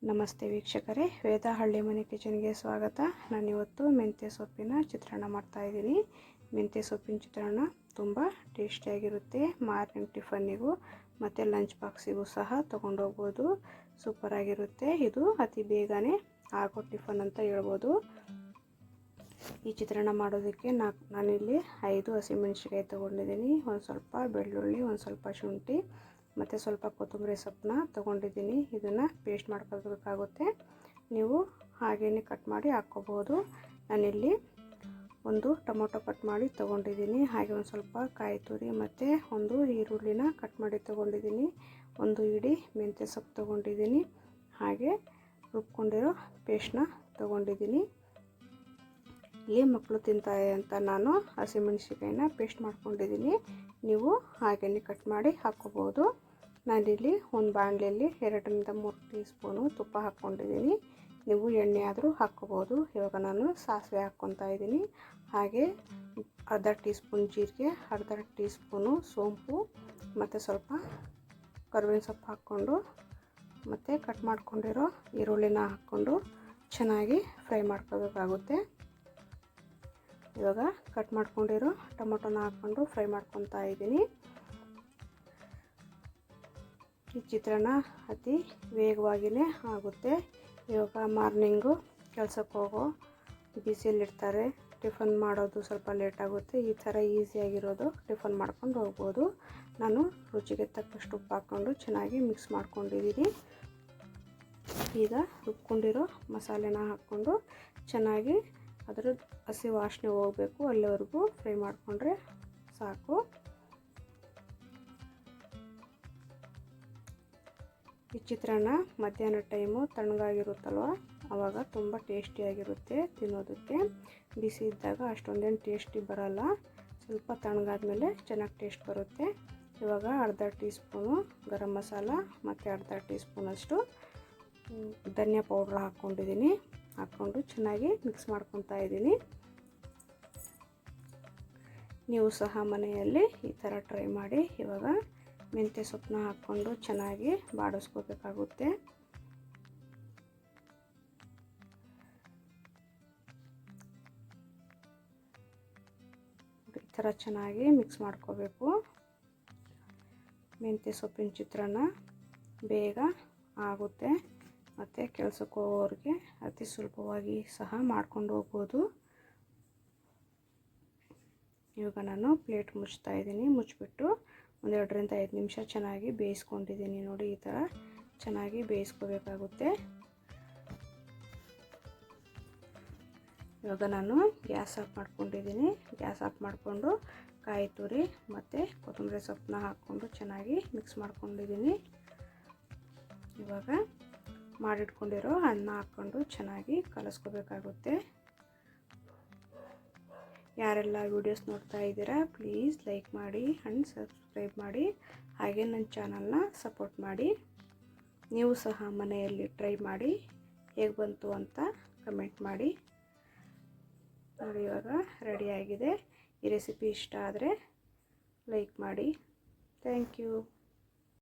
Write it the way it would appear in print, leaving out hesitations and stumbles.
ನಮಸ್ತೆ ವೀಕ್ಷಕರೇ, ವೇದ ಹಳ್ಳಿ ಮನೆ ಕಿಚನ್ಗೆ ಸ್ವಾಗತ. ನಾನಿವತ್ತು ಮೆಂತ್ಯ ಸೊಪ್ಪಿನ ಚಿತ್ರಾನ್ನ ಮಾಡ್ತಾಯಿದ್ದೀನಿ. ಮೆಂತ್ಯ ಸೊಪ್ಪಿನ ಚಿತ್ರಾನ್ನ ತುಂಬ ಟೇಸ್ಟಿಯಾಗಿರುತ್ತೆ. ಮಾರ್ನಿಂಗ್ ಟಿಫನ್ನಿಗೂ ಮತ್ತು ಲಂಚ್ ಬಾಕ್ಸಿಗೂ ಸಹ ತೊಗೊಂಡೋಗ್ಬೋದು. ಸೂಪರಾಗಿರುತ್ತೆ. ಇದು ಅತಿ ಬೇಗನೆ ಆಗೋ ಟಿಫನ್ ಅಂತ ಹೇಳ್ಬೋದು. ಈ ಚಿತ್ರಾನ್ನ ಮಾಡೋದಕ್ಕೆ ನಾನಿಲ್ಲಿ 5 ಹಸಿಮೆಣಸಿನಕಾಯಿ ತೊಗೊಂಡಿದ್ದೀನಿ. ಒಂದು ಸ್ವಲ್ಪ ಬೆಳ್ಳುಳ್ಳಿ, ಒಂದು ಸ್ವಲ್ಪ ಶುಂಠಿ ಮತ್ತು ಸ್ವಲ್ಪ ಕೊತ್ತಂಬರಿ ಸೊಪ್ಪನ್ನ ತೊಗೊಂಡಿದ್ದೀನಿ. ಇದನ್ನು ಪೇಸ್ಟ್ ಮಾಡ್ಕೋಬೇಕಾಗುತ್ತೆ. ನೀವು ಹಾಗೇ ಕಟ್ ಮಾಡಿ ಹಾಕ್ಕೋಬೋದು. ನಾನಿಲ್ಲಿ ಒಂದು ಟೊಮೊಟೊ ಕಟ್ ಮಾಡಿ ತೊಗೊಂಡಿದ್ದೀನಿ. ಹಾಗೆ ಒಂದು ಸ್ವಲ್ಪ ಕಾಯಿ ತುರಿ ಮತ್ತು ಒಂದು ಈರುಳ್ಳಿನ ಕಟ್ ಮಾಡಿ ತೊಗೊಂಡಿದ್ದೀನಿ. ಒಂದು ಇಡೀ ಮೆಂತ್ಯ ಸೊಪ್ಪು ತೊಗೊಂಡಿದ್ದೀನಿ. ಹಾಗೆ ರುಬ್ಕೊಂಡಿರೋ ಪೇಸ್ಟ್ನ ತೊಗೊಂಡಿದ್ದೀನಿ. ಇಲ್ಲಿ ಮಕ್ಕಳು ತಿಂತಾರೆ ಅಂತ ನಾನು ಹಸಿಮೆಣಸಿನಕಾಯಿನ ಪೇಸ್ಟ್ ಮಾಡ್ಕೊಂಡಿದ್ದೀನಿ. ನೀವು ಹಾಗೆಯೇ ಕಟ್ ಮಾಡಿ ಹಾಕ್ಕೋಬೋದು. ನಾನಿಲ್ಲಿ ಒಂದು ಬಾಣಲೆಯಲ್ಲಿ 2 ರಿಂದ 3 ಟೀ ಸ್ಪೂನು ತುಪ್ಪ ಹಾಕ್ಕೊಂಡಿದ್ದೀನಿ. ನೀವು ಎಣ್ಣೆ ಆದರೂ ಹಾಕ್ಕೋಬೋದು. ಇವಾಗ ನಾನು ಸಾಸಿವೆ ಹಾಕ್ಕೊತಾ ಇದ್ದೀನಿ. ಹಾಗೆ ಅರ್ಧ ಟೀ ಸ್ಪೂನ್ ಜೀರಿಗೆ, ಅರ್ಧ ಟೀ ಸ್ಪೂನು ಸೋಂಪು ಮತ್ತು ಸ್ವಲ್ಪ ಕರಿಬೇವಿನ ಸೊಪ್ಪು ಹಾಕ್ಕೊಂಡು ಮತ್ತು ಕಟ್ ಮಾಡ್ಕೊಂಡಿರೋ ಈರುಳ್ಳಿನ ಹಾಕ್ಕೊಂಡು ಚೆನ್ನಾಗಿ ಫ್ರೈ ಮಾಡ್ಕೋಬೇಕಾಗುತ್ತೆ. ಇವಾಗ ಕಟ್ ಮಾಡ್ಕೊಂಡಿರೋ ಟೊಮೊಟೊನ ಹಾಕ್ಕೊಂಡು ಫ್ರೈ ಮಾಡ್ಕೊತಾ ಇದ್ದೀನಿ. ಈ ಚಿತ್ರಾನ್ನ ಅತಿ ವೇಗವಾಗಿಯೇ ಆಗುತ್ತೆ. ಇವಾಗ ಮಾರ್ನಿಂಗು ಕೆಲಸಕ್ಕೆ ಹೋಗೋ ಬಿಸಿಲಿರ್ತಾರೆ, ಟಿಫನ್ ಮಾಡೋದು ಸ್ವಲ್ಪ ಲೇಟ್ ಆಗುತ್ತೆ. ಈ ಥರ ಈಸಿಯಾಗಿರೋದು ಟಿಫನ್ ಮಾಡ್ಕೊಂಡು ಹೋಗ್ಬೋದು. ನಾನು ರುಚಿಗೆ ತಕ್ಕಷ್ಟು ಉಪ್ಪು ಹಾಕ್ಕೊಂಡು ಚೆನ್ನಾಗಿ ಮಿಕ್ಸ್ ಮಾಡ್ಕೊಂಡಿದ್ದೀನಿ. ಈಗ ರುಬ್ಕೊಂಡಿರೋ ಮಸಾಲೆನ ಹಾಕ್ಕೊಂಡು ಚೆನ್ನಾಗಿ ಅದರ ಹಸಿ ವಾಸನೆ ಹೋಗಬೇಕು, ಅಲ್ಲಿವರೆಗೂ ಫ್ರೈ ಮಾಡಿಕೊಂಡ್ರೆ ಸಾಕು. ಈ ಚಿತ್ರಾನ್ನ ಮಧ್ಯಾಹ್ನ ಟೈಮು ತಣ್ಣಗಾಗಿರುತ್ತಲ್ವ, ಆವಾಗ ತುಂಬ ಟೇಸ್ಟಿಯಾಗಿರುತ್ತೆ ತಿನ್ನೋದಕ್ಕೆ. ಬಿಸಿ ಇದ್ದಾಗ ಅಷ್ಟೊಂದೇನು ಟೇಸ್ಟಿ ಬರೋಲ್ಲ. ಸ್ವಲ್ಪ ತಣ್ಣಗಾದ್ಮೇಲೆ ಚೆನ್ನಾಗಿ ಟೇಸ್ಟ್ ಬರುತ್ತೆ. ಇವಾಗ ಅರ್ಧ ಟೀ ಸ್ಪೂನು ಗರಂ ಮಸಾಲ ಮತ್ತು ಅರ್ಧ ಟೀ ಸ್ಪೂನಷ್ಟು ಧನಿಯಾ ಪೌಡ್ರ್ ಹಾಕ್ಕೊಂಡಿದ್ದೀನಿ. ಹಾಕ್ಕೊಂಡು ಚೆನ್ನಾಗಿ ಮಿಕ್ಸ್ ಮಾಡ್ಕೊತಾ ಇದ್ದೀನಿ. ನೀವು ಸಹ ಮನೆಯಲ್ಲಿ ಈ ಥರ ಟ್ರೈ ಮಾಡಿ. ಇವಾಗ ಮೆಂತ್ಯ ಸೊಪ್ಪನ್ನ ಹಾಕ್ಕೊಂಡು ಚೆನ್ನಾಗಿ ಬಾಡಿಸ್ಕೋಬೇಕಾಗುತ್ತೆ. ಈ ಥರ ಚೆನ್ನಾಗಿ ಮಿಕ್ಸ್ ಮಾಡ್ಕೋಬೇಕು. ಮೆಂತ್ಯ ಸೊಪ್ಪಿನ ಚಿತ್ರಾನ್ನ ಬೇಗ ಆಗುತ್ತೆ ಮತ್ತು ಕೆಲಸಕ್ಕೆ ಹೋಗೋರಿಗೆ ಅತಿ ಸುಲಭವಾಗಿ ಸಹ ಮಾಡ್ಕೊಂಡು ಹೋಗ್ಬೋದು. ಇವಾಗ ನಾನು ಪ್ಲೇಟ್ ಮುಚ್ತಾ ಇದ್ದೀನಿ. ಮುಚ್ಚಿಬಿಟ್ಟು 1 ರಿಂದ 5 ನಿಮಿಷ ಚೆನ್ನಾಗಿ ಬೇಯಿಸ್ಕೊಂಡಿದ್ದೀನಿ. ನೋಡಿ, ಈ ಥರ ಚೆನ್ನಾಗಿ ಬೇಯಿಸ್ಕೋಬೇಕಾಗುತ್ತೆ. ಇವಾಗ ನಾನು ಗ್ಯಾಸ್ ಆಫ್ ಮಾಡ್ಕೊಂಡಿದ್ದೀನಿ. ಗ್ಯಾಸ್ ಆಫ್ ಮಾಡಿಕೊಂಡು ಕಾಯಿ ತುರಿ ಮತ್ತು ಕೊತ್ತಂಬರಿ ಸೊಪ್ಪನ್ನ ಹಾಕ್ಕೊಂಡು ಚೆನ್ನಾಗಿ ಮಿಕ್ಸ್ ಮಾಡ್ಕೊಂಡಿದ್ದೀನಿ. ಇವಾಗ ಮಾಡಿಟ್ಕೊಂಡಿರೋ ಅನ್ನ ಹಾಕ್ಕೊಂಡು ಚೆನ್ನಾಗಿ ಕಲಸ್ಕೋಬೇಕಾಗುತ್ತೆ. ಯಾರೆಲ್ಲ ವೀಡಿಯೋಸ್ ನೋಡ್ತಾ ಇದ್ದೀರಾ, ಪ್ಲೀಸ್ ಲೈಕ್ ಮಾಡಿ ಆ್ಯಂಡ್ ಸಬ್ಸ್ಕ್ರೈಬ್ ಮಾಡಿ. ಹಾಗೆ ನನ್ನ ಚಾನಲ್ನ ಸಪೋರ್ಟ್ ಮಾಡಿ. ನೀವು ಸಹ ಮನೆಯಲ್ಲಿ ಟ್ರೈ ಮಾಡಿ ಹೇಗೆ ಬಂತು ಅಂತ ಕಮೆಂಟ್ ಮಾಡಿ. ನೋಡಿ, ಇವಾಗ ರೆಡಿಯಾಗಿದೆ. ಈ ರೆಸಿಪಿ ಇಷ್ಟ ಆದರೆ ಲೈಕ್ ಮಾಡಿ. Thank you.